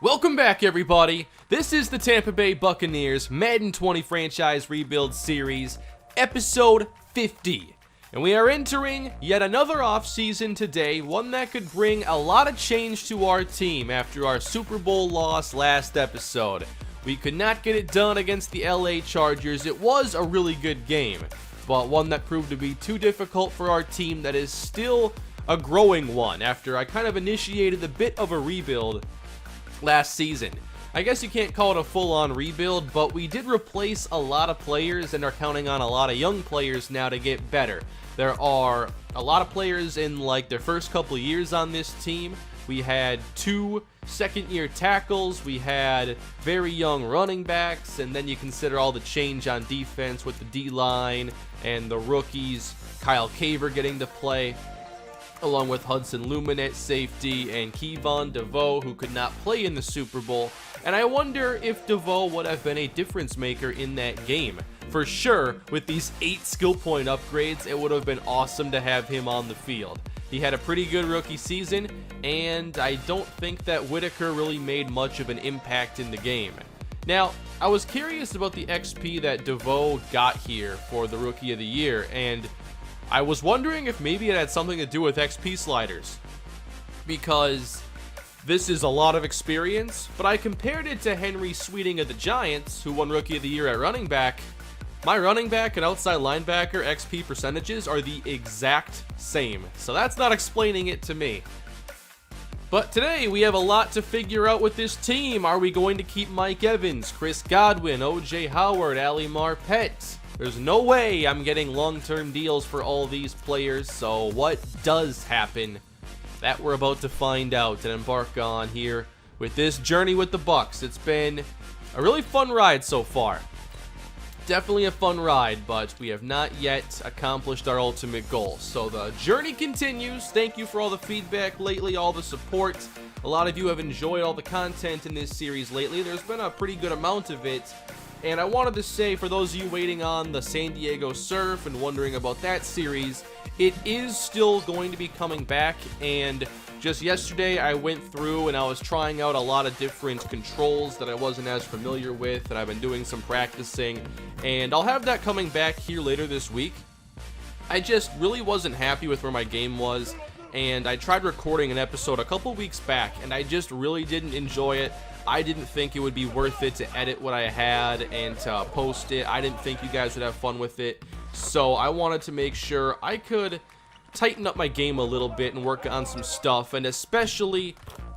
Welcome back, everybody. This is the Tampa Bay Buccaneers Madden 20 Franchise Rebuild Series, Episode 50. And we are entering yet another offseason today, one that could bring a lot of change to our team after our Super Bowl loss last episode. We could not get it done against the LA Chargers. It was a really good game, but one that proved to be too difficult for our team that is still a growing one after I kind of initiated a bit of a rebuild last season. I guess you can't call it a full-on rebuild, but we did replace a lot of players and are counting on a lot of young players now to get better. There are a lot of players in like their first couple of years on this team. We had 2 second-year tackles, we had very young running backs, and then you consider all the change on defense with the D-line and the rookies, Kyle Caver getting to play, along with Hudson Lumen at safety and Kevon DeVoe, who could not play in the Super Bowl. And I wonder if DeVoe would have been a difference maker in that game. For sure, with these 8 skill point upgrades, it would have been awesome to have him on the field. He had a pretty good rookie season, and I don't think that Whitaker really made much of an impact in the game. Now, I was curious about the XP that DeVoe got here for the Rookie of the Year, and I was wondering if maybe it had something to do with XP sliders, because this is a lot of experience, but I compared it to Henry Sweeting of the Giants, who won Rookie of the Year at running back. My running back and outside linebacker XP percentages are the exact same, so that's not explaining it to me. But today, we have a lot to figure out with this team. Are we going to keep Mike Evans, Chris Godwin, O.J. Howard, Ali Marpet? There's no way I'm getting long-term deals for all these players, so what does happen? That we're about to find out and embark on here with this journey with the Bucs. It's been a really fun ride so far. Definitely a fun ride, but we have not yet accomplished our ultimate goal. So the journey continues. Thank you for all the feedback lately, all the support. A lot of you have enjoyed all the content in this series lately. There's been a pretty good amount of it. And I wanted to say, for those of you waiting on the San Diego Surf and wondering about that series, it is still going to be coming back. And just yesterday, I went through and I was trying out a lot of different controls that I wasn't as familiar with, and I've been doing some practicing. And I'll have that coming back here later this week. I just really wasn't happy with where my game was, and I tried recording an episode a couple weeks back, and I just really didn't enjoy it. I didn't think it would be worth it to edit what I had and to post it. I didn't think you guys would have fun with it. So I wanted to make sure I could tighten up my game a little bit and work on some stuff, and especially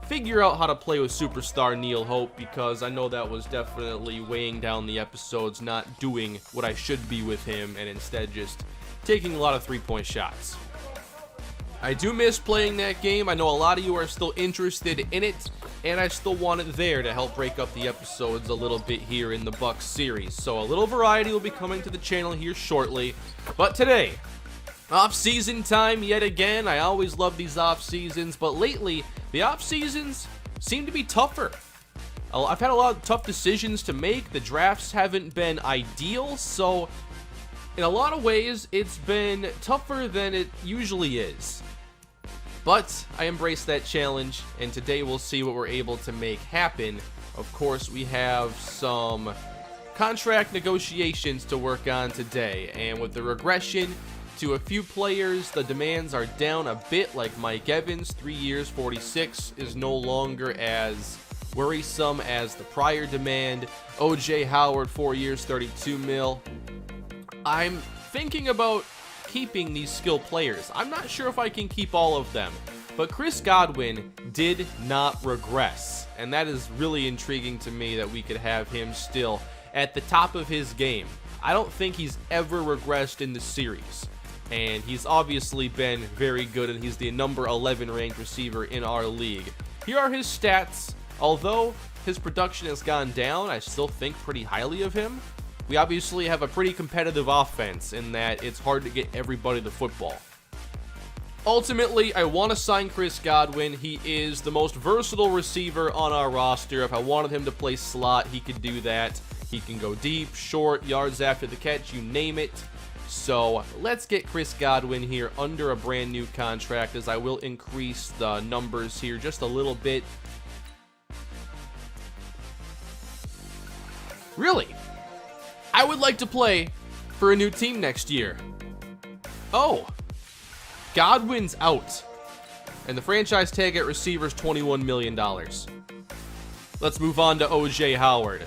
figure out how to play with superstar Neil Hope, because I know that was definitely weighing down the episodes, not doing what I should be with him and instead just taking a lot of three-point shots. I do miss playing that game. I know a lot of you are still interested in it, and I still want it there to help break up the episodes a little bit here in the Bucs series. So a little variety will be coming to the channel here shortly. But today, off-season time yet again. I always love these off-seasons, but lately, the off-seasons seem to be tougher. I've had a lot of tough decisions to make. The drafts haven't been ideal, so in a lot of ways, it's been tougher than it usually is. But I embrace that challenge, and today we'll see what we're able to make happen. Of course, we have some contract negotiations to work on today, and with the regression to a few players, the demands are down a bit, like Mike Evans, 3 years, 46, is no longer as worrisome as the prior demand. O.J. Howard, 4 years, 32 mil. I'm thinking about keeping these skill players. I'm not sure if I can keep all of them, but Chris Godwin did not regress, and that is really intriguing to me that we could have him still at the top of his game. I don't think he's ever regressed in the series, and he's obviously been very good, and he's the number 11 ranked receiver in our league. Here are his stats. Although his production has gone down, I still think pretty highly of him. We obviously have a pretty competitive offense in that it's hard to get everybody the football. Ultimately, I want to sign Chris Godwin. He is the most versatile receiver on our roster. If I wanted him to play slot, he could do that. He can go deep, short, yards after the catch, you name it. So let's get Chris Godwin here under a brand new contract, as I will increase the numbers here just a little bit. Really? I would like to play for a new team next year. Oh. Godwin's out. And the franchise tag at receiver is $21 million. Let's move on to O.J. Howard.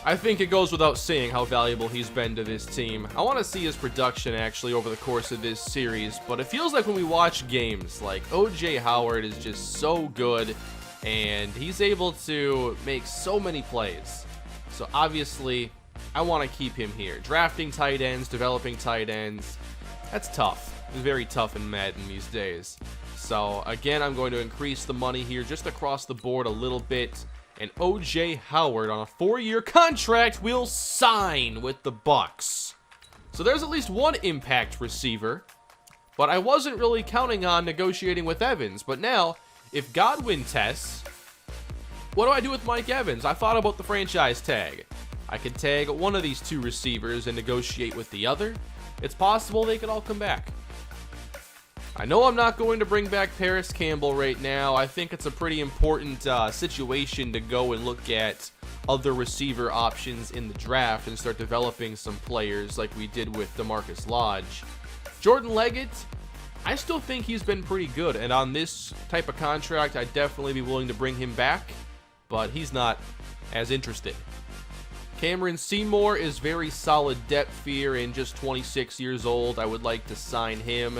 I think it goes without saying how valuable he's been to this team. I want to see his production actually over the course of this series, but it feels like when we watch games, like O.J. Howard is just so good, and he's able to make so many plays. So obviously, I want to keep him here. Drafting tight ends, developing tight ends, that's tough. It's very tough in Madden these days. So again, I'm going to increase the money here just across the board a little bit. And O.J. Howard on a 4-year contract will sign with the Bucs. So there's at least one impact receiver. But I wasn't really counting on negotiating with Evans. But now, if Godwin tests, what do I do with Mike Evans? I thought about the franchise tag. I could tag one of these two receivers and negotiate with the other. It's possible they could all come back. I know I'm not going to bring back Paris Campbell right now. I think it's a pretty important situation to go and look at other receiver options in the draft and start developing some players like we did with DeMarcus Lodge. Jordan Leggett, I still think he's been pretty good, and on this type of contract, I'd definitely be willing to bring him back, but he's not as interested. Cameron Seymour is very solid depth here and just 26 years old. I would like to sign him.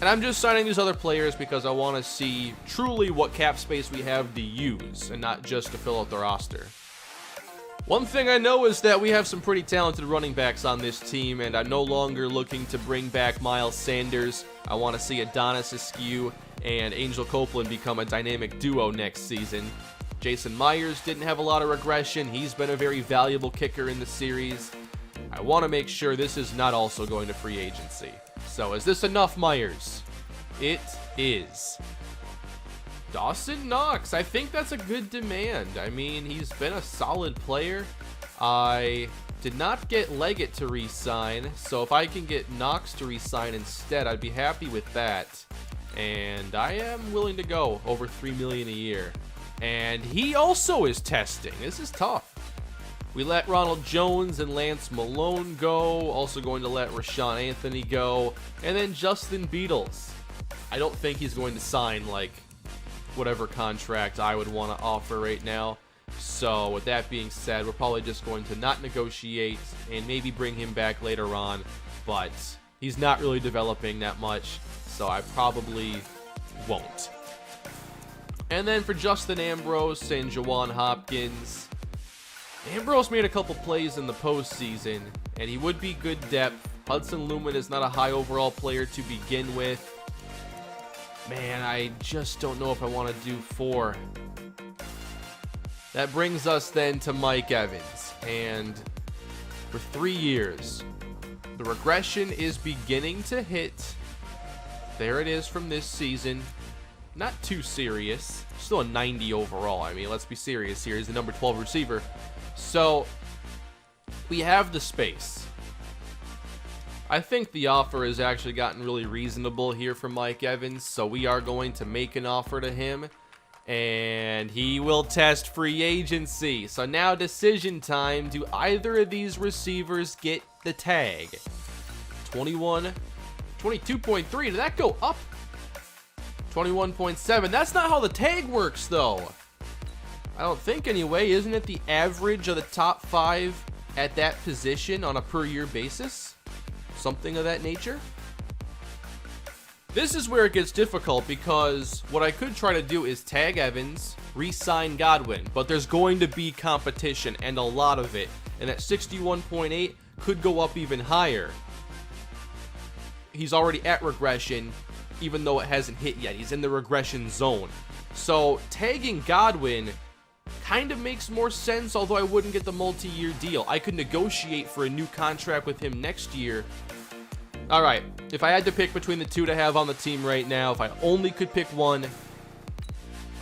And I'm just signing these other players because I want to see truly what cap space we have to use and not just to fill out the roster. One thing I know is that we have some pretty talented running backs on this team, and I'm no longer looking to bring back Miles Sanders. I want to see Adonis Askew and Angel Copeland become a dynamic duo next season. Jason Myers didn't have a lot of regression. He's been a very valuable kicker in the series. I want to make sure this is not also going to free agency. So is this enough, Myers? It is. Dawson Knox, I think that's a good demand. I mean, he's been a solid player. I did not get Leggett to re-sign, so if I can get Knox to re-sign instead, I'd be happy with that. And I am willing to go over $3 million a year. And he also is testing. This is tough. We let Ronald Jones and Lance Malone go. Also going to let Rashawn Anthony go. And then Justin Beatles. I don't think he's going to sign, like, whatever contract I would want to offer right now. So, with that being said, we're probably just going to not negotiate and maybe bring him back later on. But he's not really developing that much, so I probably won't. And then for Justin Ambrose and Jawan Hopkins, Ambrose made a couple plays in the postseason, and he would be good depth. Hudson Lumen is not a high overall player to begin with. Man, I just don't know if I want to do 4. That brings us then to Mike Evans, and for 3 years, the regression is beginning to hit. There it is from this season. Not too serious. Still a 90 overall. I mean, let's be serious here. He's the number 12 receiver. So, we have the space. I think the offer has actually gotten really reasonable here for Mike Evans, so we are going to make an offer to him, and he will test free agency. So now decision time. Do either of these receivers get the tag? 22.3. Did that go up? 21.7. That's not how the tag works, though. I don't think anyway. Isn't it the average of the top 5 at that position on a per year basis? Something of that nature? This is where it gets difficult because what I could try to do is tag Evans, re-sign Godwin, but there's going to be competition and a lot of it, and that 61.8 could go up even higher. He's already at regression, even though it hasn't hit yet. He's in the regression zone. So tagging Godwin kind of makes more sense, although I wouldn't get the multi-year deal. I could negotiate for a new contract with him next year. All right, if I had to pick between the two to have on the team right now, if I only could pick one,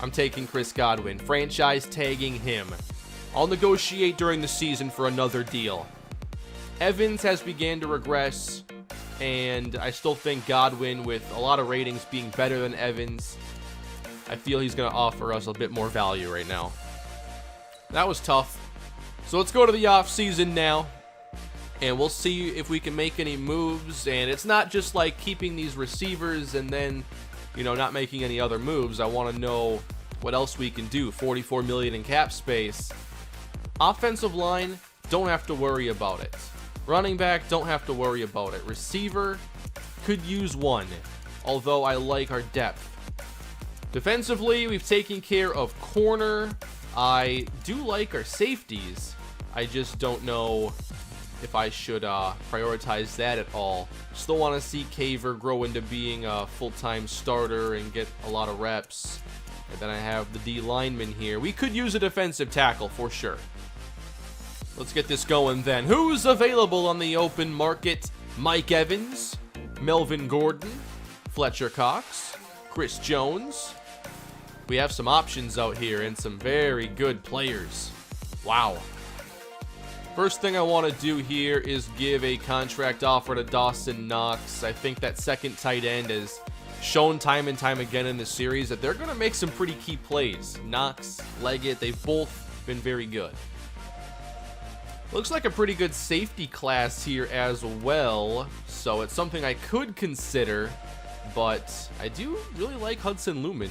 I'm taking Chris Godwin, franchise tagging him. I'll negotiate during the season for another deal. Evans has began to regress, and I still think Godwin, with a lot of ratings being better than Evans, I feel he's going to offer us a bit more value right now. That was tough. So let's go to the offseason now, and we'll see if we can make any moves. And it's not just like keeping these receivers and then, not making any other moves. I want to know what else we can do. $44 million in cap space. Offensive line, don't have to worry about it. Running back, don't have to worry about it. Receiver, could use one, although I like our depth. Defensively, we've taken care of corner. I do like our safeties. I just don't know if I should prioritize that at all. Still want to see Caver grow into being a full-time starter and get a lot of reps. And then I have the D lineman here. We could use a defensive tackle for sure. Let's get this going then. Who's available on the open market? Mike Evans, Melvin Gordon, Fletcher Cox, Chris Jones. We have some options out here and some very good players. Wow. First thing I want to do here is give a contract offer to Dawson Knox. I think that second tight end has shown time and time again in this series that they're going to make some pretty key plays. Knox, Leggett, they've both been very good. Looks like a pretty good safety class here as well, so it's something I could consider, but I do really like Hudson Lumen.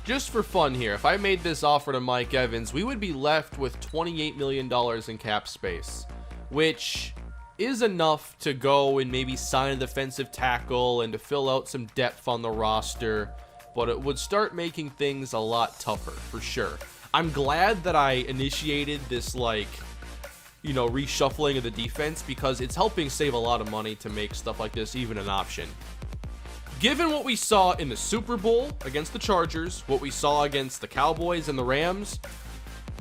Just for fun here, if I made this offer to Mike Evans, we would be left with $28 million in cap space, which is enough to go and maybe sign a defensive tackle and to fill out some depth on the roster, but it would start making things a lot tougher, for sure. I'm glad that I initiated this, reshuffling of the defense, because it's helping save a lot of money to make stuff like this even an option. Given what we saw in the Super Bowl against the Chargers, what we saw against the Cowboys and the Rams,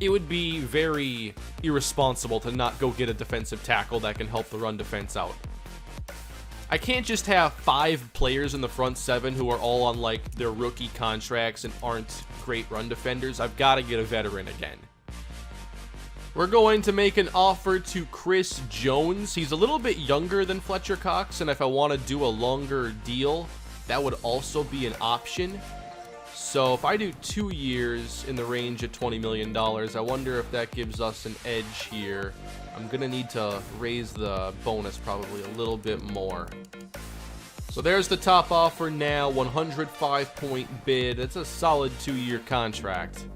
it would be very irresponsible to not go get a defensive tackle that can help the run defense out. I can't just have 5 players in the front 7 who are all on their rookie contracts and aren't great run defenders. I've got to get a veteran again. We're going to make an offer to Chris Jones. He's a little bit younger than Fletcher Cox, and if I want to do a longer deal, that would also be an option. So if I do 2 years in the range of $20 million, I wonder if that gives us an edge here. I'm going to need to raise the bonus probably a little bit more. So there's the top offer now, 105-point bid. It's a solid 2-year contract.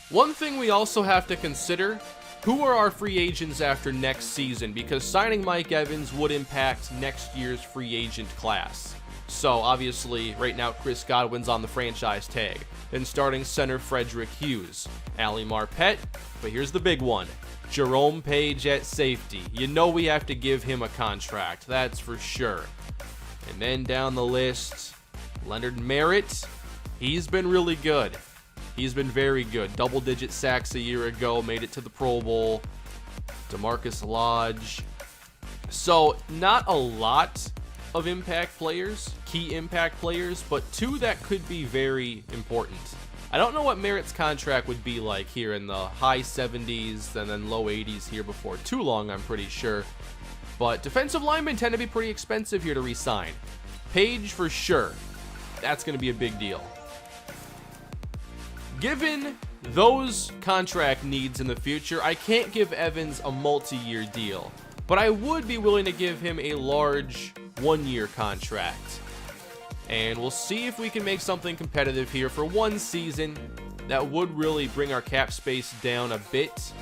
One thing we also have to consider, who are our free agents after next season? Because signing Mike Evans would impact next year's free agent class. So obviously, right now, Chris Godwin's on the franchise tag. Then starting center Frederick Hughes, Ali Marpet, but here's the big one. Jerome Page at safety. We have to give him a contract, that's for sure. And then down the list, Leonard Merits. He's been really good. He's been very good. Double-digit sacks a year ago, made it to the Pro Bowl. DeMarcus Lodge. So, not a lot of impact players, key impact players, but 2 that could be very important. I don't know what Merritt's contract would be like here, in the high 70s and then low 80s here before too long, I'm pretty sure. But defensive linemen tend to be pretty expensive here to re-sign. Page for sure. That's going to be a big deal. Given those contract needs in the future, I can't give Evans a multi-year deal, but I would be willing to give him a large 1-year contract. And we'll see if we can make something competitive here for 1 season. That would really bring our cap space down a bit.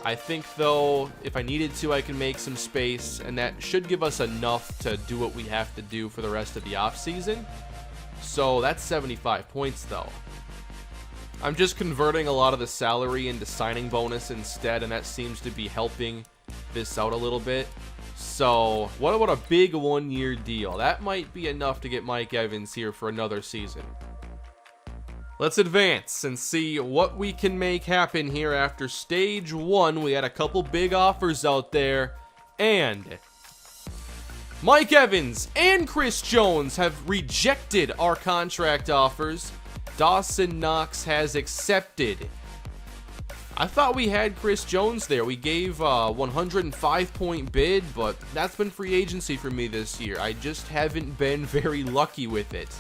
I think, though, if I needed to, I can make some space, and that should give us enough to do what we have to do for the rest of the offseason. So that's 75 points, though. I'm just converting a lot of the salary into signing bonus instead, and that seems to be helping this out a little bit. So, what about a big 1-year deal? That might be enough to get Mike Evans here for another season. Let's advance and see what we can make happen here after stage 1. We had a couple big offers out there, and Mike Evans and Chris Jones have rejected our contract offers. Dawson Knox has accepted. I thought we had Chris Jones there. We gave a 105-point bid, but that's been free agency for me this year. I just haven't been very lucky with it.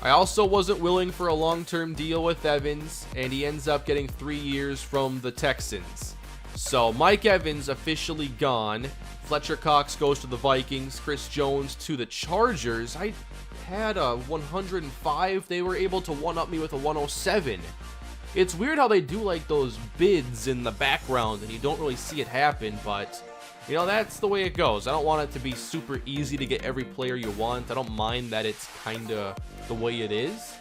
I also wasn't willing for a long-term deal with Evans, and he ends up getting 3 years from the Texans. So Mike Evans officially gone. Fletcher Cox goes to the Vikings. Chris Jones to the Chargers. I had a 105. They were able to one-up me with a 107. It's weird how they do like those bids in the background and you don't really see it happen, but you know, that's the way it goes. I don't want it to be super easy to get every player you want. I don't mind that it's kind of the way it is.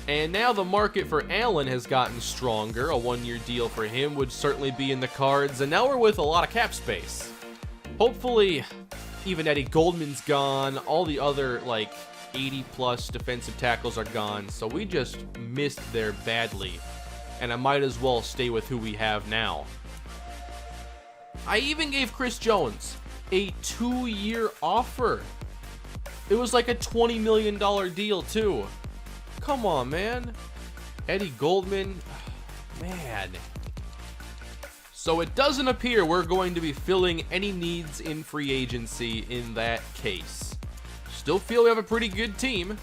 And now the market for Allen has gotten stronger. A 1-year deal for him would certainly be in the cards. And now we're with a lot of cap space. Hopefully, even Eddie Goldman's gone. All the other, like, 80-plus defensive tackles are gone. So we just missed there badly. And I might as well stay with who we have now. I even gave Chris Jones a 2-year offer. It was like a $20 million deal, too. Come on, man. Eddie Goldman. Man. So it doesn't appear we're going to be filling any needs in free agency in that case. Still feel we have a pretty good team,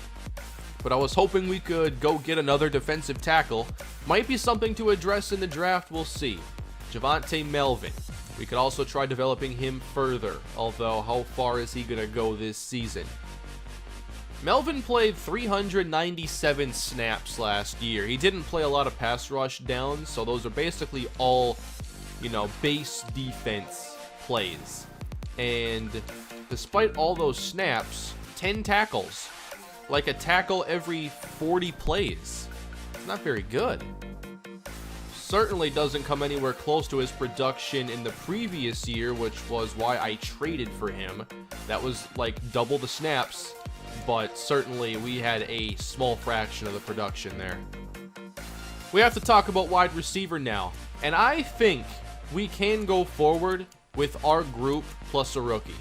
but I was hoping we could go get another defensive tackle. Might be something to address in the draft, we'll see. Javonte Melvin. We could also try developing him further, although how far is he going to go this season? Melvin played 397 snaps last year. He didn't play a lot of pass rush downs, so those are basically all, you know, base defense plays. And despite all those snaps, 10 tackles. Like a tackle every 40 plays. Not very good. Certainly doesn't come anywhere close to his production in the previous year, which was why I traded for him. That was like double the snaps, but certainly we had a small fraction of the production there. We have to talk about wide receiver now, and I think we can go forward with our group plus a rookie.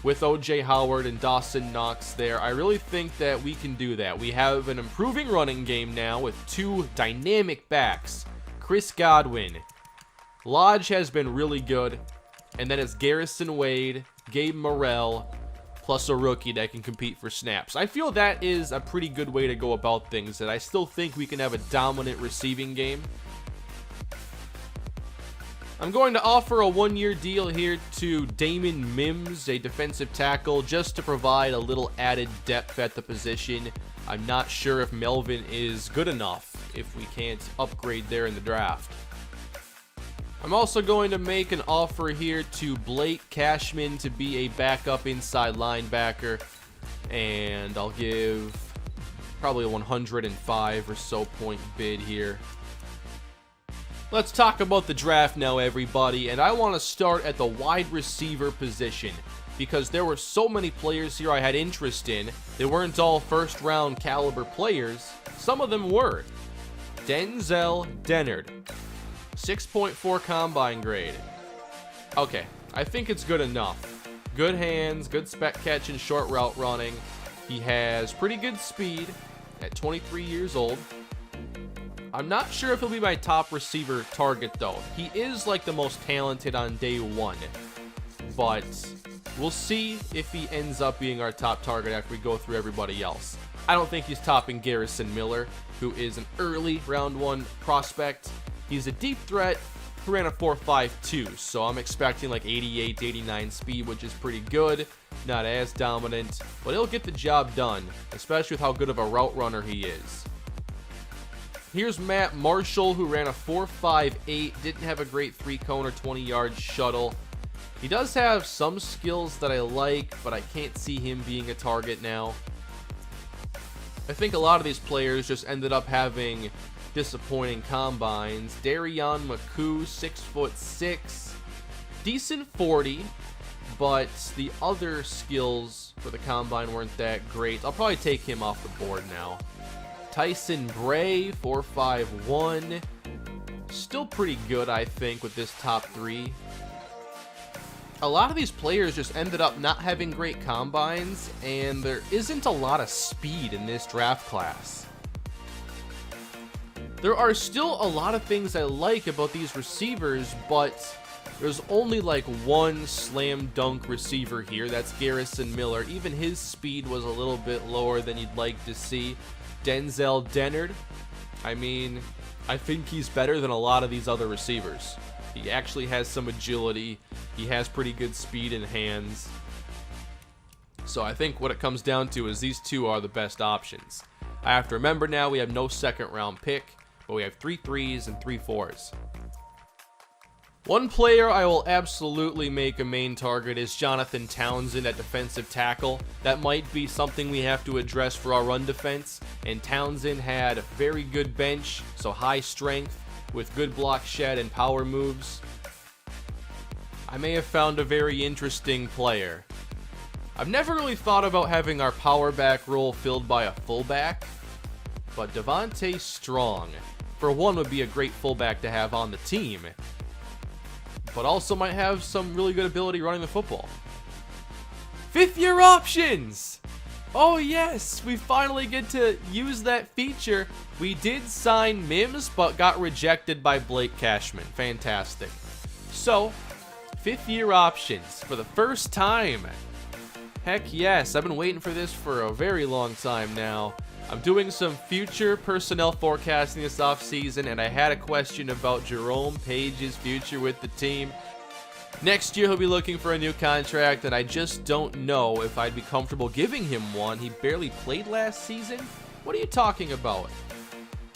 With O.J. Howard and Dawson Knox there, I really think that we can do that. We have an improving running game now with 2 dynamic backs. Chris Godwin. Lodge has been really good. And then it's Garrison Wade, Gabe Morrell, plus a rookie that can compete for snaps. I feel that is a pretty good way to go about things, and I still think we can have a dominant receiving game. I'm going to offer a 1-year deal here to Damon Mims, a defensive tackle, just to provide a little added depth at the position. I'm not sure if Melvin is good enough if we can't upgrade there in the draft. I'm also going to make an offer here to Blake Cashman to be a backup inside linebacker, and I'll give probably a 105 or so point bid here. Let's talk about the draft now, everybody, and I want to start at the wide receiver position because there were so many players here I had interest in. They weren't all first-round caliber players. Some of them were. Denzel Dennard, 6.4 combine grade. Okay, I think it's good enough. Good hands, good spec catch and short route running. He has pretty good speed at 23 years old. I'm not sure if he'll be my top receiver target, though. He is like the most talented on day 1, but we'll see if he ends up being our top target after we go through everybody else. I don't think he's topping Garrison Miller, who is an early round 1 prospect. He's a deep threat who ran a 4.52, so I'm expecting like 88, 89 speed, which is pretty good. Not as dominant, but he'll get the job done, especially with how good of a route runner he is. Here's Matt Marshall, who ran a 4.58, didn't have a great 3-cone or 20-yard shuttle. He does have some skills that I like, but I can't see him being a target now. I think a lot of these players just ended up having disappointing combines. Darion McCoo, 6'6", decent 40, but the other skills for the combine weren't that great. I'll probably take him off the board now. Tyson Bray, 4.51, still pretty good, I think, with this top 3. A lot of these players just ended up not having great combines, and there isn't a lot of speed in this draft class. There are still a lot of things I like about these receivers, but There's only like one slam dunk receiver here. That's Garrison Miller. Even his speed was a little bit lower than you'd like to see. Denzel Dennard. I mean, I think he's better than a lot of these other receivers. He actually has some agility. He has pretty good speed in hands. So I think what it comes down to is these two are the best options. I have to remember now we have no second round pick, but we have 3 3s and 3 4s. One player I will absolutely make a main target is Jonathan Townsend at defensive tackle. That might be something we have to address for our run defense. And Townsend had very good bench, so high strength with good block shed and power moves. I may have found a very interesting player. I've never really thought about having our power back role filled by a fullback, but Devontae Strong, for one, would be a great fullback to have on the team, but also might have some really good ability running the football. 5th year options! Oh yes, we finally get to use that feature. We did sign Mims, but got rejected by Blake Cashman. Fantastic. So, 5th year options for the first time. Heck yes, I've been waiting for this for a very long time now. I'm doing some future personnel forecasting this offseason, and I had a question about Jerome Page's future with the team. Next year, he'll be looking for a new contract, and I just don't know if I'd be comfortable giving him one. He barely played last season. What are you talking about?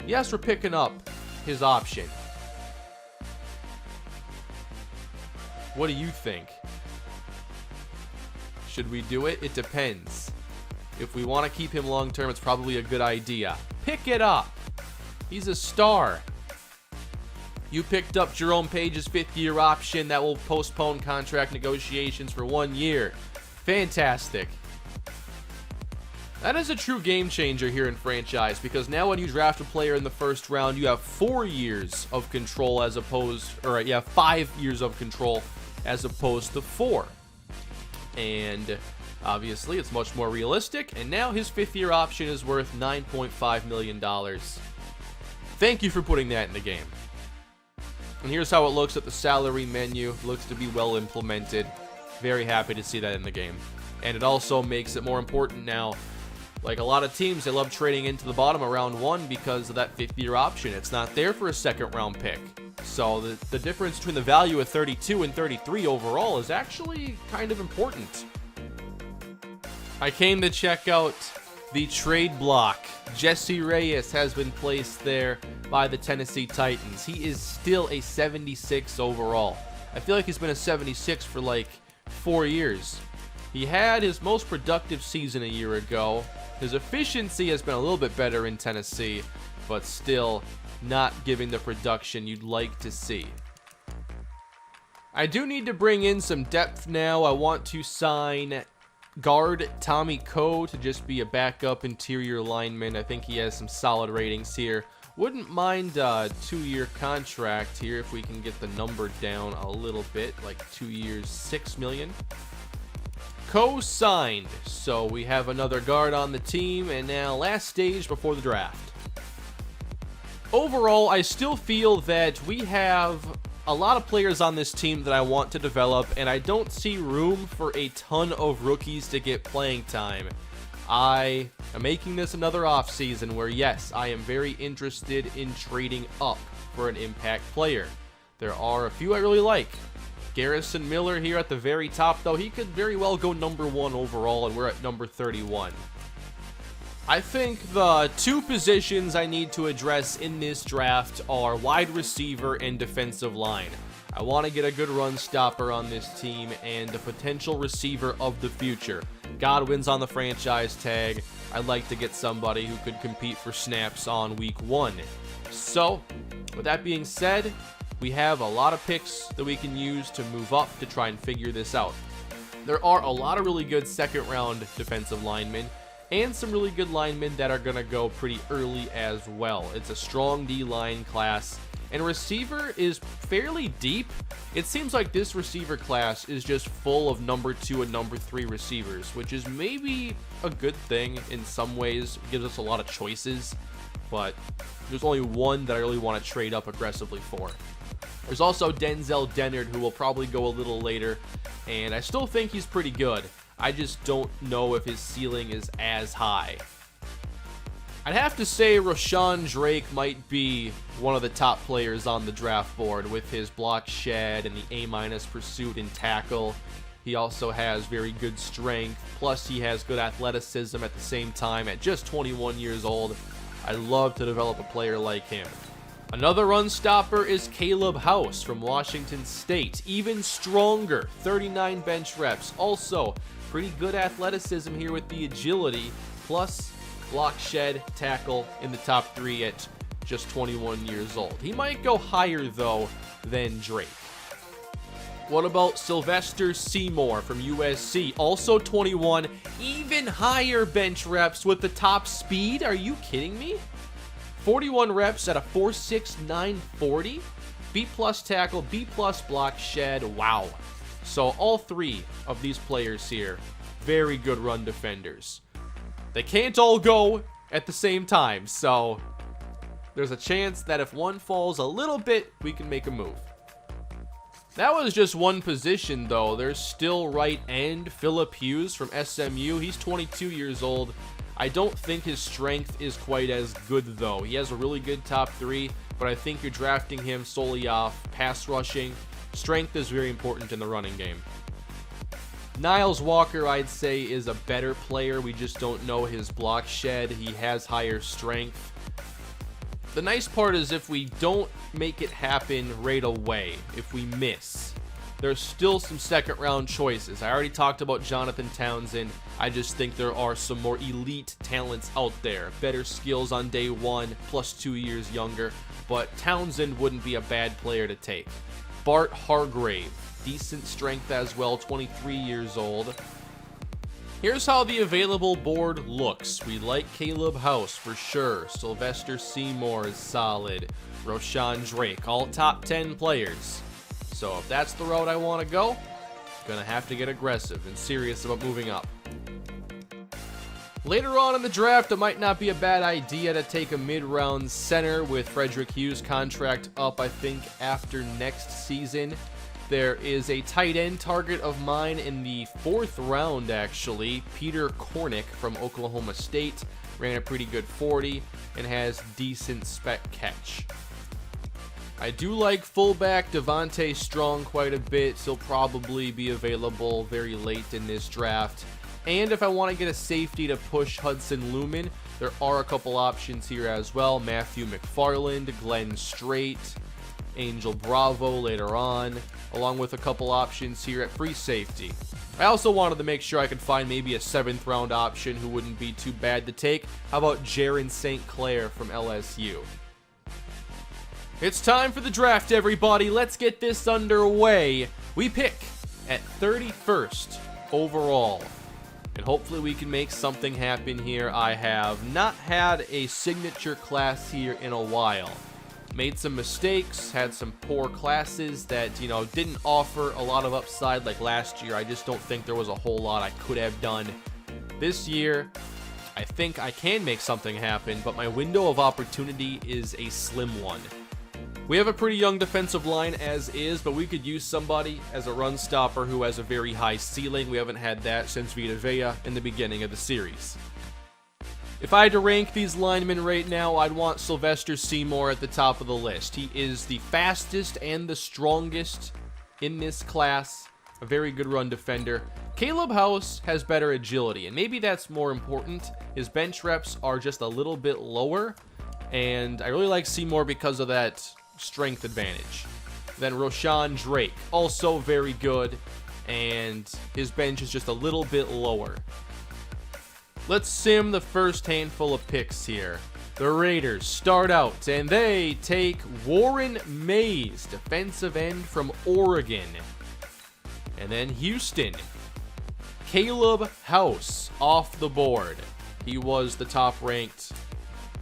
Yes, we're picking up his option. What do you think? Should we do it? It depends. If we want to keep him long term, it's probably a good idea. Pick it up. He's a star. You picked up Jerome Page's 5th year option that will postpone contract negotiations for 1 year. Fantastic. That is a true game changer here in franchise, because now when you draft a player in the first round, you have 4 years of control as opposed, or you have 5 years of control as opposed to 4. And obviously, it's much more realistic, and now his 5th year option is worth $9.5 million. Thank you for putting that in the game. And here's how it looks at the salary menu. Looks to be well implemented. Very happy to see that in the game. And it also makes it more important now. Like a lot of teams, they love trading into the bottom of round 1 because of that 5th year option. It's not there for a second round pick. So the difference between the value of 32 and 33 overall is actually kind of important. I came to check out the trade block. Jesse Reyes has been placed there by the Tennessee Titans. He is still a 76 overall. I feel like he's been a 76 for like 4 years. He had his most productive season a year ago. His efficiency has been a little bit better in Tennessee, but still not giving the production you'd like to see. I do need to bring in some depth now. I want to sign guard Tommy Coe to just be a backup interior lineman. I think he has some solid ratings here. Wouldn't mind a 2-year contract here if we can get the number down a little bit, like 2 years, $6 million. Coe signed, so we have another guard on the team, and now last stage before the draft. Overall, I still feel that we have a lot of players on this team that I want to develop, and I don't see room for a ton of rookies to get playing time. I am making this another offseason where, yes, I am very interested in trading up for an impact player. There are a few I really like. Garrison Miller here at the very top, though. He could very well go number 1 overall, and we're at number 31. I think the 2 positions I need to address in this draft are wide receiver and defensive line. I want to get a good run stopper on this team and a potential receiver of the future. Godwin's on the franchise tag. I'd like to get somebody who could compete for snaps on week 1. So, with that being said, we have a lot of picks that we can use to move up to try and figure this out. There are a lot of really good second-round defensive linemen and some really good linemen that are going to go pretty early as well. It's a strong D-line class, and receiver is fairly deep. It seems like this receiver class is just full of number 2 and number 3 receivers, which is maybe a good thing in some ways. It gives us a lot of choices, but there's only one that I really want to trade up aggressively for. There's also Denzel Dennard, who will probably go a little later, and I still think he's pretty good. I just don't know if his ceiling is as high. I'd have to say Rashawn Drake might be one of the top players on the draft board with his block shed and the A- pursuit and tackle. He also has very good strength, plus he has good athleticism at the same time. At just 21 years old, I'd love to develop a player like him. Another run stopper is Caleb House from Washington State. Even stronger, 39 bench reps. Also, pretty good athleticism here with the agility, plus block shed, tackle in the top 3 at just 21 years old. He might go higher, though, than Drake. What about Sylvester Seymour from USC? Also 21, even higher bench reps with the top speed? Are you kidding me? 41 reps at a 4.69 40. B+ tackle, B+ block shed. Wow. So all 3 of these players here, very good run defenders. They can't all go at the same time, so there's a chance that if one falls a little bit, we can make a move. That was just one position, though. There's still right end Phillip Hughes from SMU. He's 22 years old. I don't think his strength is quite as good, though. He has a really good top 3, but I think you're drafting him solely off pass rushing. Strength is very important in the running game. Niles Walker, I'd say, is a better player. We just don't know his block shed. He has higher strength. The nice part is if we don't make it happen right away, if we miss, there's still some second round choices. I already talked about Jonathan Townsend. I just think there are some more elite talents out there. Better skills on day 1, plus 2 years younger. But Townsend wouldn't be a bad player to take. Bart Hargrave, decent strength as well, 23 years old. Here's how the available board looks. We like Caleb House for sure. Sylvester Seymour is solid. Rashawn Drake, all top 10 players. So if that's the route I want to go, gonna have to get aggressive and serious about moving up. Later on in the draft, it might not be a bad idea to take a mid-round center with Frederick Hughes' contract up, I think, after next season. There is a tight end target of mine in the 4th round, actually. Peter Cornick from Oklahoma State. Ran a pretty good 40 and has decent spec catch. I do like fullback Devontae Strong quite a bit. He'll probably be available very late in this draft. And if I want to get a safety to push Hudson Lumen, there are a couple options here as well. Matthew McFarland, Glen Straits, Angel Bravo later on, along with a couple options here at free safety. I also wanted to make sure I could find maybe a 7th round option who wouldn't be too bad to take. How about Jaron St Clair from LSU? It's time for the draft, everybody. Let's get this underway. We pick at 31st overall. And hopefully we can make something happen here. I have not had a signature class here in a while. Made some mistakes, had some poor classes that, didn't offer a lot of upside like last year. I just don't think there was a whole lot I could have done. This year, I think I can make something happen, but my window of opportunity is a slim one. We have a pretty young defensive line as is, but we could use somebody as a run stopper who has a very high ceiling. We haven't had that since Vita Vea in the beginning of the series. If I had to rank these linemen right now, I'd want Sylvester Seymour at the top of the list. He is the fastest and the strongest in this class. A very good run defender. Caleb House has better agility, and maybe that's more important. His bench reps are just a little bit lower, and I really like Seymour because of that strength advantage. Then Rashawn Drake, also very good, and his bench is just a little bit lower. Let's sim the first handful of picks here. The Raiders start out, and they take Warren Mays, defensive end from Oregon. And then Houston, Caleb House off the board. He was the top-ranked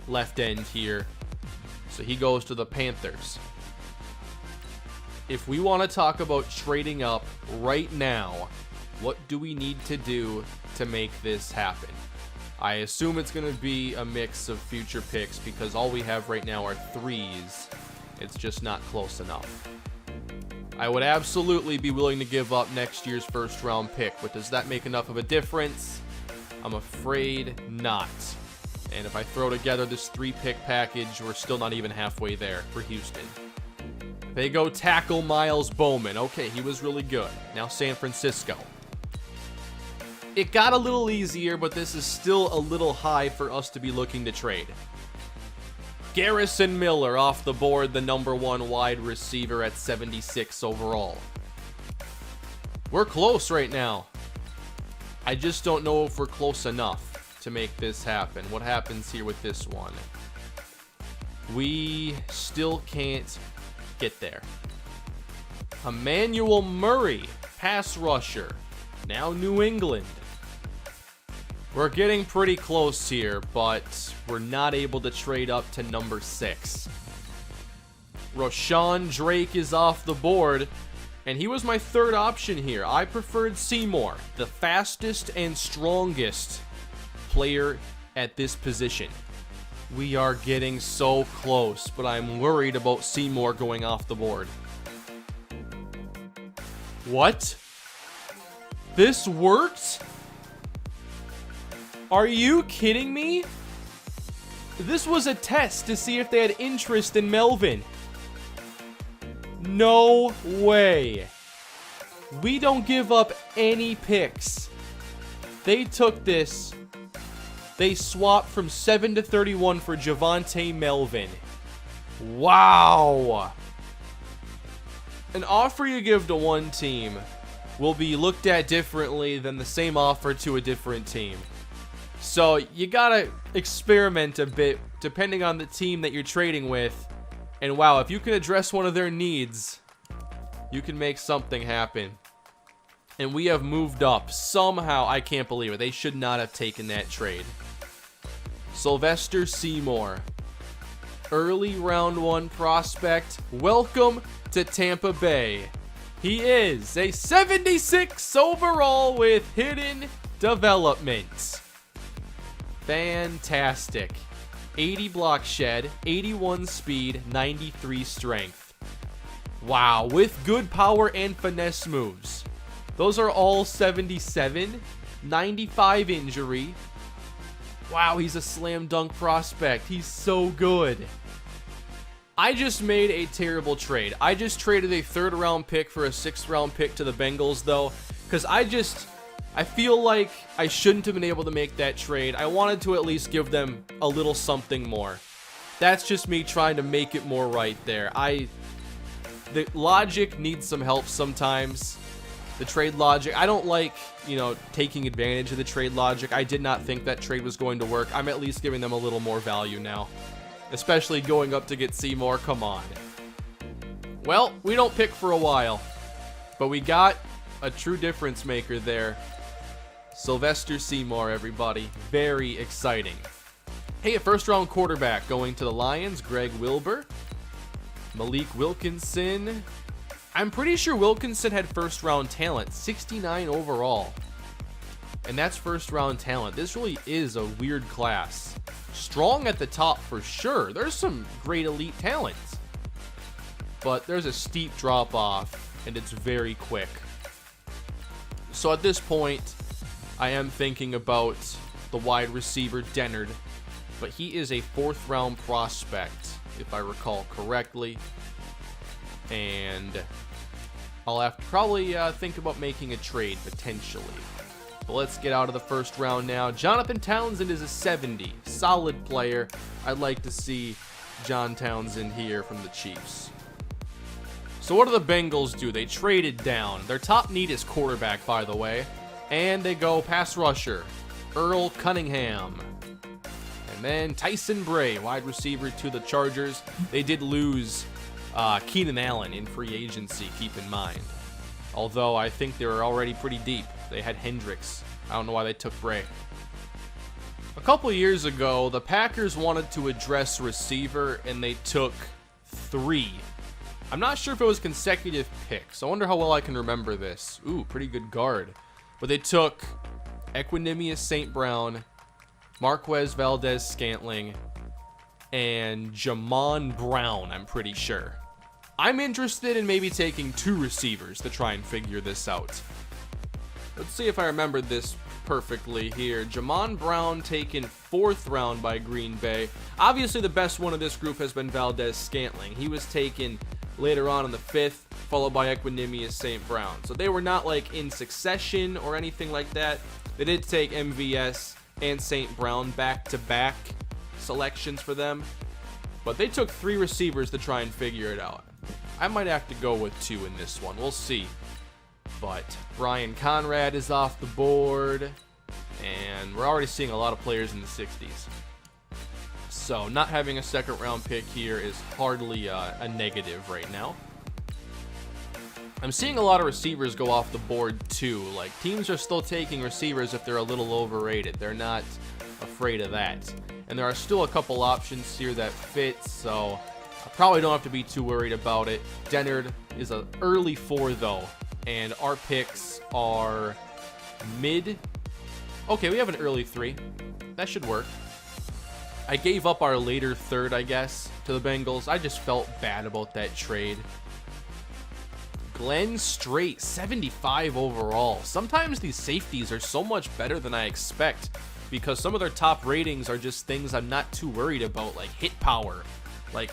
left end here. So he goes to the Panthers. If we want to talk about trading up right now, what do we need to do to make this happen? I assume it's going to be a mix of future picks because all we have right now are 3s. It's just not close enough. I would absolutely be willing to give up next year's first round pick, but does that make enough of a difference? I'm afraid not. And if I throw together this 3-pick package, we're still not even halfway there for Houston. They go tackle Miles Bowman. Okay, he was really good. Now San Francisco. It got a little easier, but this is still a little high for us to be looking to trade. Garrison Miller off the board, the #1 wide receiver at 76 overall. We're close right now. I just don't know if we're close enough to make this happen. What happens here with this one? We still can't get there. Emmanuel Murray, pass rusher. Now New England. We're getting pretty close here, but we're not able to trade up to #6. Rashawn Drake is off the board, and he was my third option here. I preferred Seymour, the fastest and strongest player at this position. We are getting so close, but I'm worried about Seymour going off the board. What? This worked? Are you kidding me? This was a test to see if they had interest in Melvin. No way. We don't give up any picks. They took this. They swapped from 7 to 31 for Javonte Melvin. Wow. An offer you give to one team will be looked at differently than the same offer to a different team. So you gotta experiment a bit depending on the team that you're trading with. And wow, if you can address one of their needs, you can make something happen. And we have moved up. Somehow, I can't believe it. They should not have taken that trade. Sylvester Seymour. Early round 1 prospect. Welcome to Tampa Bay. He is a 76 overall with hidden development. Fantastic. 80 block shed, 81 speed, 93 strength. Wow, with good power and finesse moves. Those are all 77, 95 injury. Wow, he's a slam dunk prospect. He's so good. I just made a terrible trade. I just traded a 3rd round pick for a 6th round pick to the Bengals though, because I feel like I shouldn't have been able to make that trade. I wanted to at least give them a little something more. That's just me trying to make it more right there. The logic needs some help sometimes. The trade logic. I don't like, taking advantage of the trade logic. I did not think that trade was going to work. I'm at least giving them a little more value now. Especially going up to get Seymour. Come on. Well, we don't pick for a while. But we got a true difference maker there. Sylvester Seymour, everybody. Very exciting. Hey, a 1st round quarterback going to the Lions. Greg Wilbur. Malik Wilkinson. I'm pretty sure Wilkinson had 1st round talent. 69 overall. And that's 1st round talent. This really is a weird class. Strong at the top for sure. There's some great elite talent. But there's a steep drop off. And it's very quick. So at this point, I am thinking about the wide receiver Dennard, but he is a 4th round prospect, if I recall correctly. And I'll have to probably think about making a trade potentially. But let's get out of the 1st round now. Jonathan Townsend is a 70. Solid player. I'd like to see John Townsend here from the Chiefs. So what do the Bengals do? They traded down. Their top need is quarterback, by the way. And they go pass rusher, Earl Cunningham. And then Tyson Bray, wide receiver to the Chargers. They did lose Keenan Allen in free agency, keep in mind. Although I think they were already pretty deep. They had Hendricks. I don't know why they took Bray. A couple years ago, the Packers wanted to address receiver, and they took 3. I'm not sure if it was consecutive picks. I wonder how well I can remember this. Ooh, pretty good guard. But they took Equanimous St. Brown, Marquez Valdez Scantling, and Jamon Brown, I'm pretty sure. I'm interested in maybe taking 2 receivers to try and figure this out. Let's see if I remember this perfectly here. Jamon Brown taken 4th round by Green Bay. Obviously, the best one of this group has been Valdez-Scantling. He was taken later on in the 5th, followed by Equanimous St. Brown. So they were not like in succession or anything like that. They did take MVS and St. Brown back-to-back selections for them. But they took 3 receivers to try and figure it out. I might have to go with 2 in this one. We'll see. But Brian Conrad is off the board. And we're already seeing a lot of players in the 60s. So not having a 2nd round pick here is hardly a negative right now. I'm seeing a lot of receivers go off the board too. Like, teams are still taking receivers if they're a little overrated. They're not afraid of that. And there are still a couple options here that fit, so I probably don't have to be too worried about it. Dennard is an early 4 though, and our picks are mid. Okay, we have an early 3. That should work. I gave up our later 3rd, I guess, to the Bengals. I just felt bad about that trade. Glen Straits, 75 overall. Sometimes these safeties are so much better than I expect because some of their top ratings are just things I'm not too worried about, like hit power. Like,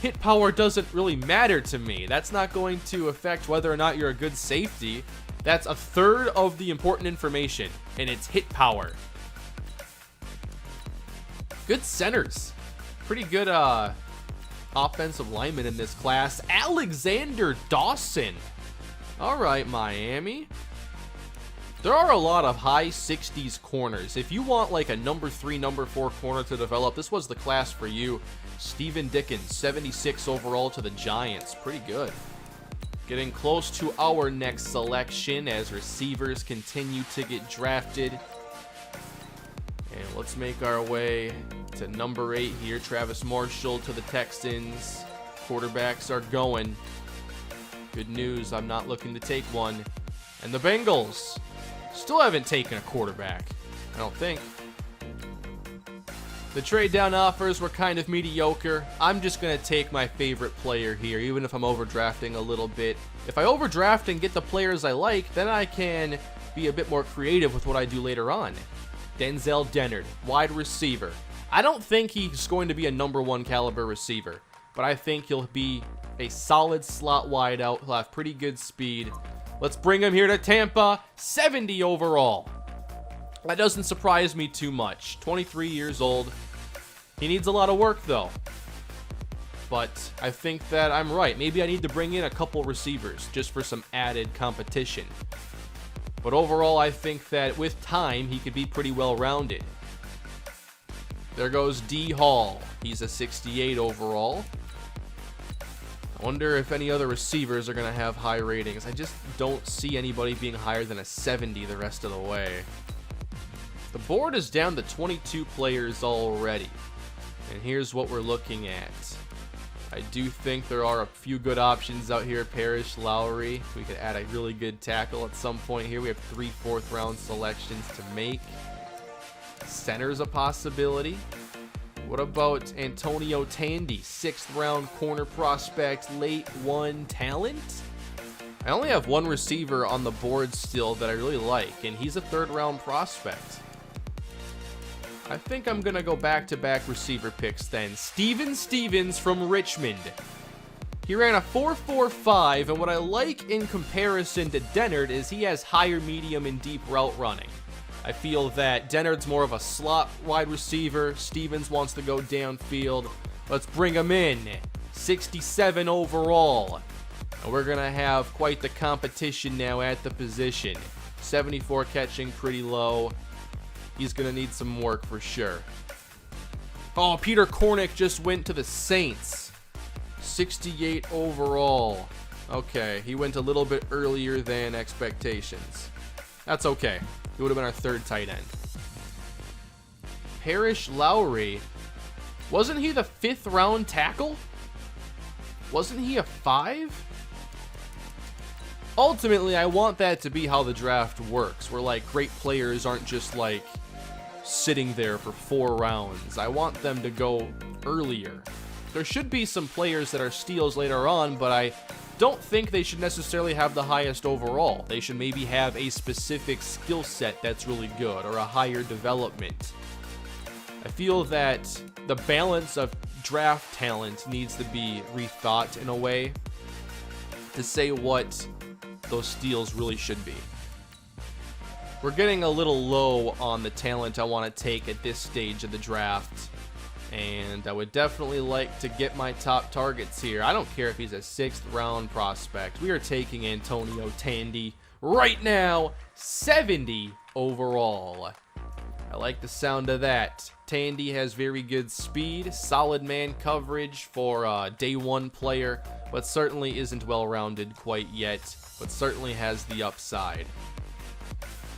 hit power doesn't really matter to me. That's not going to affect whether or not you're a good safety. That's a 1/3 of the important information, and it's hit power. Good centers. Pretty good offensive lineman in this class. Alexander Dawson. All right, Miami. There are a lot of high 60s corners. If you want like a number 3, number 4 corner to develop, this was the class for you. Steven Dickens, 76 overall to the Giants. Pretty good. Getting close to our next selection as receivers continue to get drafted. And let's make our way to number 8 here. Travis Marshall to the Texans. Quarterbacks are going. Good news, I'm not looking to take one. And the Bengals still haven't taken a quarterback, I don't think. The trade down offers were kind of mediocre. I'm just going to take my favorite player here, even if I'm overdrafting a little bit. If I overdraft and get the players I like, then I can be a bit more creative with what I do later on. Denzel Dennard, wide receiver. I don't think he's going to be a number 1 caliber receiver, but I think he'll be a solid slot wide out. He'll have pretty good speed. Let's bring him here to Tampa, 70 overall. That doesn't surprise me too much. 23 years old. He needs a lot of work though. But I think that I'm right. Maybe I need to bring in a couple receivers just for some added competition. But overall, I think that with time, he could be pretty well-rounded. There goes D. Hall. He's a 68 overall. I wonder if any other receivers are going to have high ratings. I just don't see anybody being higher than a 70 the rest of the way. The board is down to 22 players already. And here's what we're looking at. I do think there are a few good options out here. Parrish, Lowry. We could add a really good tackle at some point here. We have 3 4th round selections to make. Center's a possibility. What about Antonio Tandy, 6th round corner prospect, late 1 talent? I only have 1 receiver on the board still that I really like, and he's a 3rd round prospect. I think I'm going to go back-to-back receiver picks then. Steven Stevens from Richmond. He ran a 4.45, and what I like in comparison to Dennard is he has higher medium and deep route running. I feel that Dennard's more of a slot wide receiver. Stevens wants to go downfield. Let's bring him in. 67 overall. And we're going to have quite the competition now at the position. 74 catching, pretty low. He's going to need some work for sure. Oh, Peter Kornick just went to the Saints. 68 overall. Okay, he went a little bit earlier than expectations. That's okay. He would have been our 3rd tight end. Parrish Lowry. Wasn't he the 5th round tackle? Wasn't he a 5? Ultimately, I want that to be how the draft works, where like great players aren't just like sitting there for 4 rounds. I want them to go earlier. there should be some players that are steals later on, but I don't think they should necessarily have the highest overall. They should maybe have a specific skill set that's really good, or a higher development. I feel that the balance of draft talent needs to be rethought in a way to say what those steals really should be. We're getting a little low on the talent I want to take at this stage of the draft, and I would definitely like to get my top targets here. I don't care if he's a 6th round prospect. We are taking Antonio Tandy right now, 70 overall. I like the sound of that. Tandy has very good speed, solid man coverage for a day 1 player, but certainly isn't well-rounded quite yet, but certainly has the upside.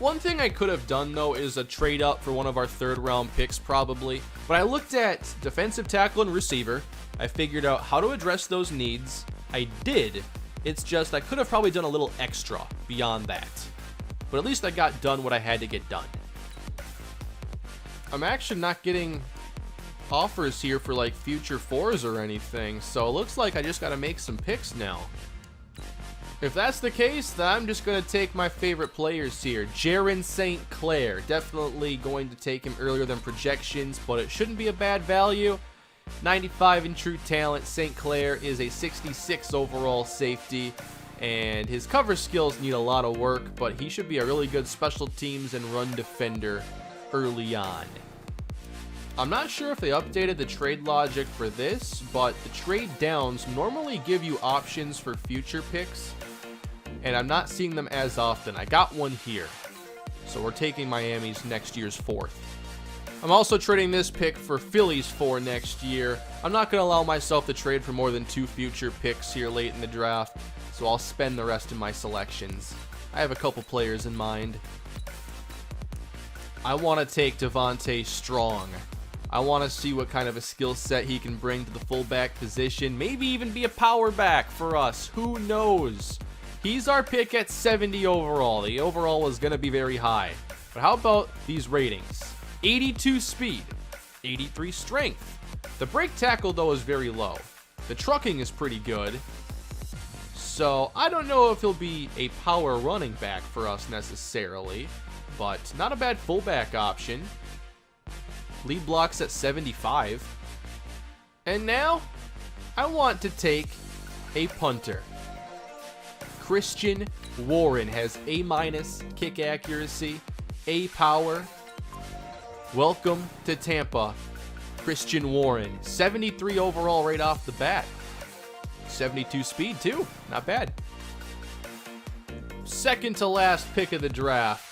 One thing I could have done, though, is a trade up for one of our 3rd round picks, probably. But I looked at defensive tackle and receiver. I figured out how to address those needs. I did. It's just I could have probably done a little extra beyond that. But at least I got done what I had to get done. I'm actually not getting offers here for like future 4s or anything. So it looks like I just got to make some picks now. If that's the case, then I'm just going to take my favorite players here. Jaron St Clair. Definitely going to take him earlier than projections, but it shouldn't be a bad value. 95 in true talent. St Clair is a 66 overall safety, and his cover skills need a lot of work, but he should be a really good special teams and run defender early on. I'm not sure if they updated the trade logic for this, but the trade downs normally give you options for future picks, and I'm not seeing them as often. I got one here, so we're taking Miami's next year's 4th. I'm also trading this pick for Philly's 4 next year. I'm not going to allow myself to trade for more than 2 future picks here late in the draft, so I'll spend the rest of my selections. I have a couple players in mind. I want to take Devontae Strong. I want to see what kind of a skill set he can bring to the fullback position. Maybe even be a power back for us. Who knows? He's our pick at 70 overall. The overall was going to be very high. But how about these ratings? 82 speed, 83 strength. The break tackle, though, is very low. The trucking is pretty good. So I don't know if he'll be a power running back for us necessarily, but not a bad fullback option. Lead blocks at 75. And now, I want to take a punter. Christian Warren has A- kick accuracy, A power. Welcome to Tampa, Christian Warren. 73 overall right off the bat. 72 speed too, not bad. Second to last pick of the draft.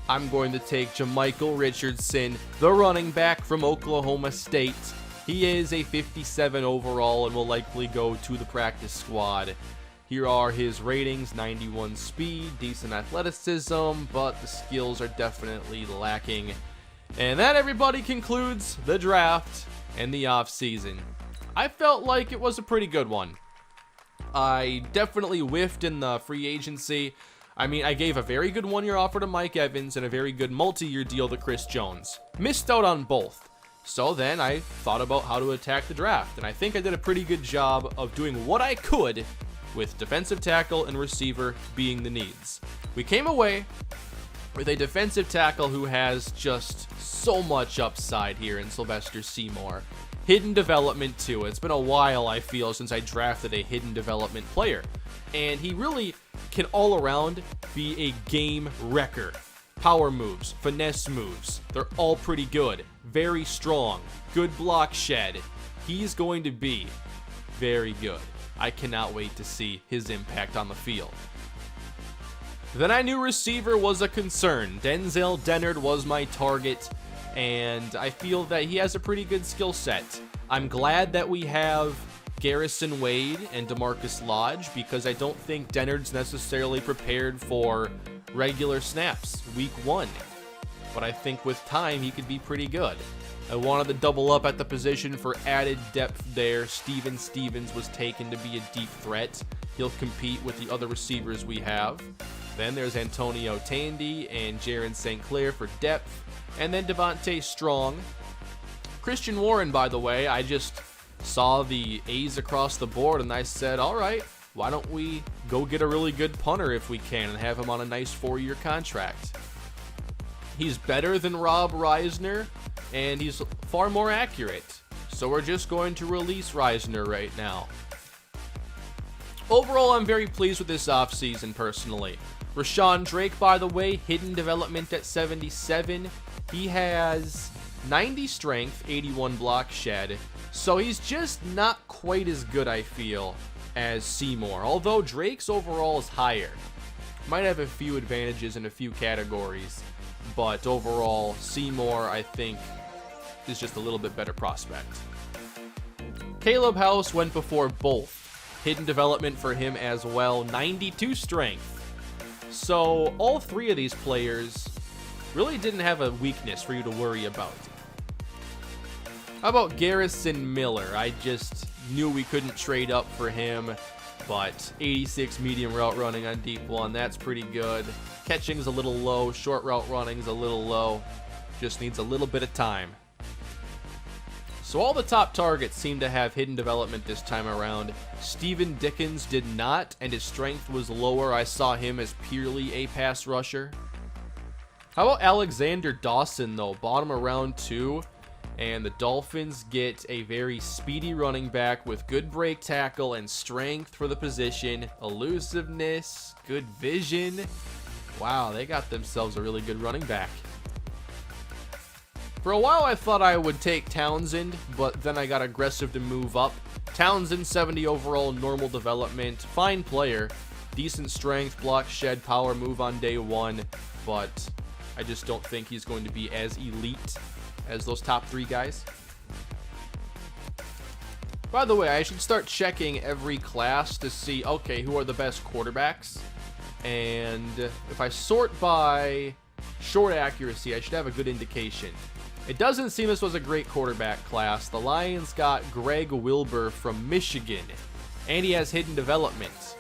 I'm going to take Jermichael Richardson, the running back from Oklahoma State. He is a 57 overall and will likely go to the practice squad. Here are his ratings: 91 speed, decent athleticism, but the skills are definitely lacking. And that, everybody, concludes the draft and the offseason. I felt like it was a pretty good one. I definitely whiffed in the free agency. I mean, I gave a very good one-year offer to Mike Evans and a very good multi-year deal to Chris Jones. Missed out on both. So then I thought about how to attack the draft, and I think I did a pretty good job of doing what I could with defensive tackle and receiver being the needs. We came away with a defensive tackle who has just so much upside here in Sylvester Seymour. Hidden development too. It's been a while, I feel, since I drafted a hidden development player. And he really can all around be a game wrecker. Power moves, finesse moves, they're all pretty good. Very strong, good block shed. He's going to be very good. I cannot wait to see his impact on the field. Then I knew receiver was a concern. Denzel Dennard was my target, and I feel that he has a pretty good skill set. I'm glad that we have Garrison Wade and DeMarcus Lodge, because I don't think Dennard's necessarily prepared for regular snaps week 1. But I think with time he could be pretty good. I wanted to double up at the position for added depth there. Steven Stevens was taken to be a deep threat. He'll compete with the other receivers we have. Then there's Antonio Tandy and Jaron St Clair for depth. And then Devontae Strong. Christian Warren, by the way, I just saw the A's across the board, and I said, all right, why don't we go get a really good punter if we can and have him on a nice 4-year contract. He's better than Rob Reisner, and he's far more accurate. So we're just going to release Reisner right now. Overall, I'm very pleased with this offseason personally. Rashawn Drake, by the way, hidden development at 77. He has 90 strength, 81 block shed. So he's just not quite as good, I feel, as Seymour. Although Drake's overall is higher. Might have a few advantages in a few categories. But overall, Seymour, I think, is just a little bit better prospect. Caleb House went before both. Hidden development for him as well, 92 strength. So all three of these players really didn't have a weakness for you to worry about. How about Garrison Miller? I just knew we couldn't trade up for him, but 86 medium route running on deep one, that's pretty good. Catching's a little low, short route running's a little low. Just needs a little bit of time. So all the top targets seem to have hidden development this time around. Steven Dickens did not, and his strength was lower. I saw him as purely a pass rusher. How about Alexander Dawson, though? Bottom of round 2, and the Dolphins get a very speedy running back with good break tackle and strength for the position, elusiveness, good vision. Wow, they got themselves a really good running back. For a while, I thought I would take Townsend, but then I got aggressive to move up. Townsend, 70 overall, normal development, fine player, decent strength, block, shed, power, move on day 1, but I just don't think he's going to be as elite as those top 3 guys. By the way, I should start checking every class to see, okay, who are the best quarterbacks? And if I sort by short accuracy, I should have a good indication. It doesn't seem this was a great quarterback class. The Lions got Greg Wilbur from Michigan, and he has hidden development.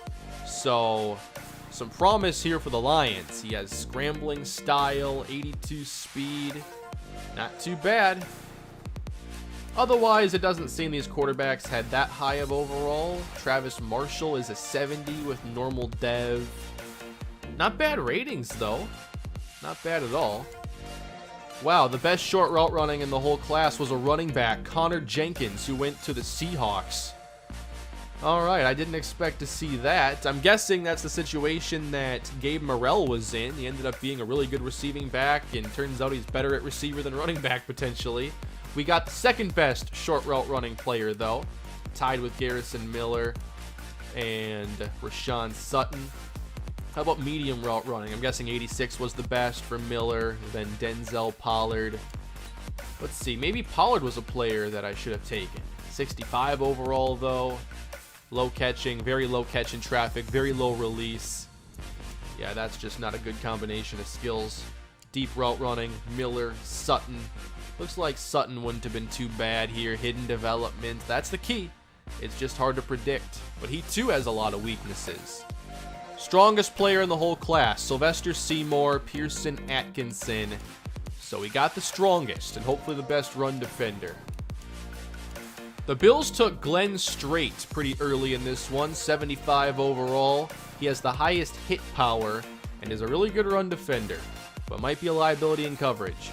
So, some promise here for the Lions. He has scrambling style, 82 speed. Not too bad. Otherwise, it doesn't seem these quarterbacks had that high of overall. Travis Marshall is a 70 with normal dev. Not bad ratings, though. Not bad at all. Wow, the best short route running in the whole class was a running back, Connor Jenkins, who went to the Seahawks. Alright, I didn't expect to see that. I'm guessing that's the situation that Gabe Morrell was in. He ended up being a really good receiving back, and turns out he's better at receiver than running back, potentially. We got the second best short route running player, though, tied with Garrison Miller and Rashawn Sutton. How about medium route running? I'm guessing 86 was the best for Miller, then Denzel Pollard. Let's see, maybe Pollard was a player that I should have taken. 65 overall, though. Low catching, very low catch in traffic, very low release. Yeah, that's just not a good combination of skills. Deep route running, Miller, Sutton. Looks like Sutton wouldn't have been too bad here. Hidden development, that's the key. It's just hard to predict, but he too has a lot of weaknesses. Strongest player in the whole class, Sylvester Seymour, Pearson Atkinson. So we got the strongest and hopefully the best run defender. The Bills took Glen Straits pretty early in this one, 75 overall. He has the highest hit power and is a really good run defender, but might be a liability in coverage.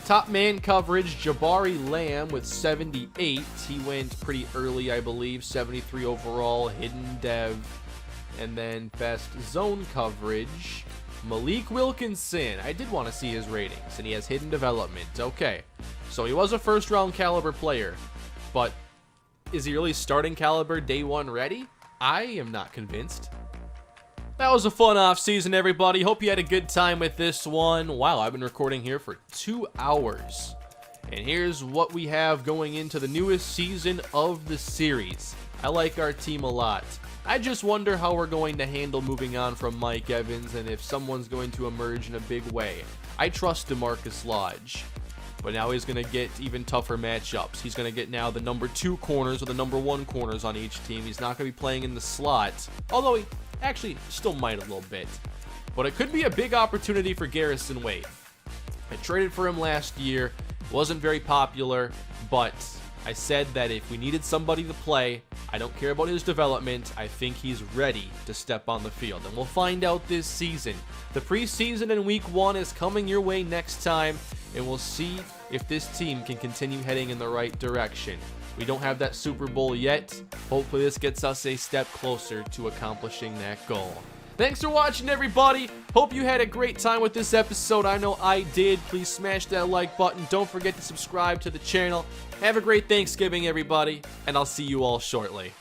Top man coverage, Jabari Lamb with 78. He went pretty early, I believe, 73 overall, hidden dev. And then best zone coverage, Malik Wilkinson. I did want to see his ratings, and he has hidden development. Okay, so he was a first round caliber player, but is he really starting caliber day 1 ready? I am not convinced. That was a fun offseason, everybody. Hope you had a good time with this one. Wow, I've been recording here for 2 hours. And here's what we have going into the newest season of the series. I like our team a lot. I just wonder how we're going to handle moving on from Mike Evans and if someone's going to emerge in a big way. I trust DeMarcus Lodge, but now he's going to get even tougher matchups. He's going to get now the number 2 corners or the number 1 corners on each team. He's not going to be playing in the slot, although he actually still might a little bit. But it could be a big opportunity for Garrison Wade. I traded for him last year. Wasn't very popular, but I said that if we needed somebody to play, I don't care about his development, I think he's ready to step on the field. And we'll find out this season. The preseason in week 1 is coming your way next time, and we'll see if this team can continue heading in the right direction. We don't have that Super Bowl yet. Hopefully this gets us a step closer to accomplishing that goal. Thanks for watching, everybody. Hope you had a great time with this episode. I know I did. Please smash that like button. Don't forget to subscribe to the channel. Have a great Thanksgiving, everybody, and I'll see you all shortly.